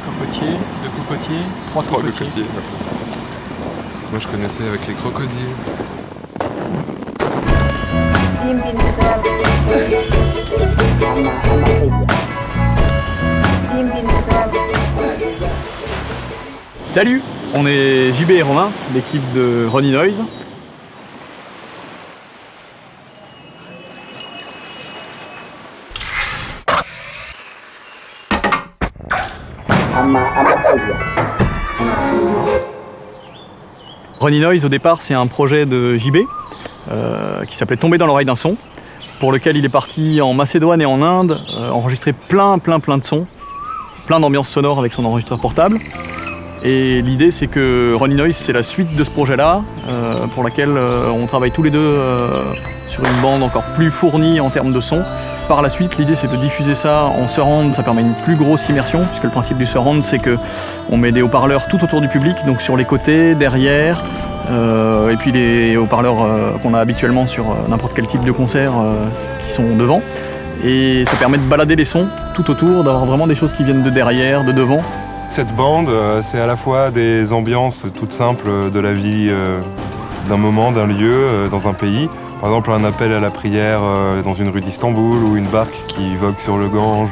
cocotiers, 2 cocotiers, 3 3 cocotiers. cocotiers. Moi je connaissais avec les crocodiles. Salut, on est JB et Romain, l'équipe de Ronnie Noise. Ronnie Noise, au départ, c'est un projet de JB qui s'appelait Tomber dans l'oreille d'un son, pour lequel il est parti en Macédoine et en Inde, enregistrer plein de sons, plein d'ambiances sonores avec son enregistreur portable. Et l'idée, c'est que Ronnie Noise, c'est la suite de ce projet-là, pour laquelle on travaille tous les deux sur une bande encore plus fournie en termes de son. Par la suite, l'idée, c'est de diffuser ça en surround. Ça permet une plus grosse immersion, puisque le principe du surround, c'est qu'on met des haut-parleurs tout autour du public, donc sur les côtés, derrière, et puis les haut-parleurs qu'on a habituellement sur n'importe quel type de concert qui sont devant. Et ça permet de balader les sons tout autour, d'avoir vraiment des choses qui viennent de derrière, de devant. Cette bande, c'est à la fois des ambiances toutes simples de la vie d'un moment, d'un lieu, dans un pays. Par exemple, un appel à la prière dans une rue d'Istanbul, ou une barque qui vogue sur le Gange,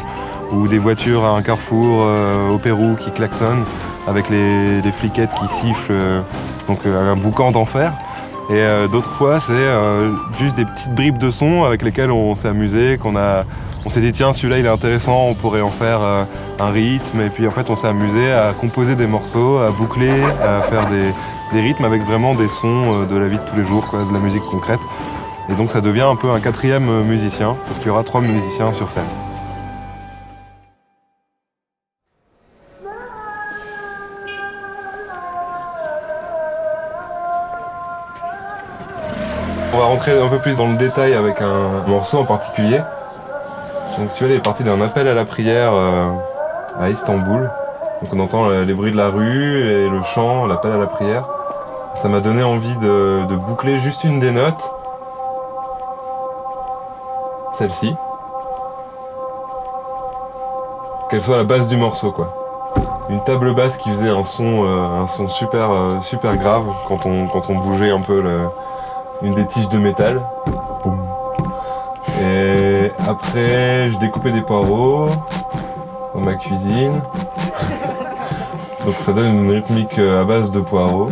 ou des voitures à un carrefour au Pérou qui klaxonnent, avec les fliquettes qui sifflent, donc un boucan d'enfer. Et d'autres fois, c'est juste des petites bribes de son avec lesquelles on s'est amusé, on s'est dit tiens, celui-là il est intéressant, on pourrait en faire un rythme. Et puis en fait, on s'est amusé à composer des morceaux, à boucler, à faire des rythmes avec vraiment des sons de la vie de tous les jours, quoi, de la musique concrète. Et donc ça devient un peu un 4e musicien, parce qu'il y aura 3 musiciens sur scène. On va rentrer un peu plus dans le détail avec un morceau en particulier. Donc celui-là est parti d'un appel à la prière à Istanbul. Donc on entend les bruits de la rue et le chant, l'appel à la prière. Ça m'a donné envie de boucler juste une des notes. Celle-ci. Qu'elle soit la base du morceau, quoi. Une table basse qui faisait un son super grave quand on bougeait un peu une des tiges de métal. Boum. Et après, je découpais des poireaux dans ma cuisine. Donc ça donne une rythmique à base de poireaux.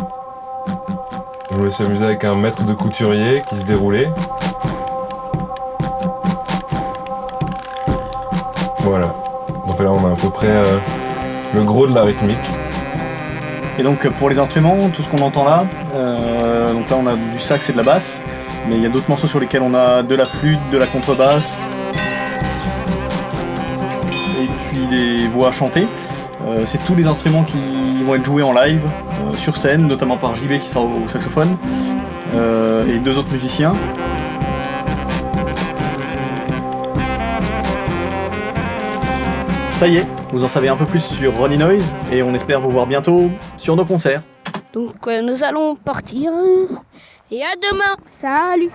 Je me suis amusé avec un maître de couturier qui se déroulait. Voilà. Donc là, on a à peu près le gros de la rythmique. Et donc pour les instruments, tout ce qu'on entend là, donc là on a du sax et de la basse, mais il y a d'autres morceaux sur lesquels on a de la flûte, de la contrebasse, et puis des voix chantées. C'est tous les instruments qui vont être joués en live, sur scène, notamment par JB qui sera au saxophone, et 2 autres musiciens. Ça y est, vous en savez un peu plus sur Ronnie Noise et on espère vous voir bientôt sur nos concerts. Donc nous allons partir et à demain. Salut.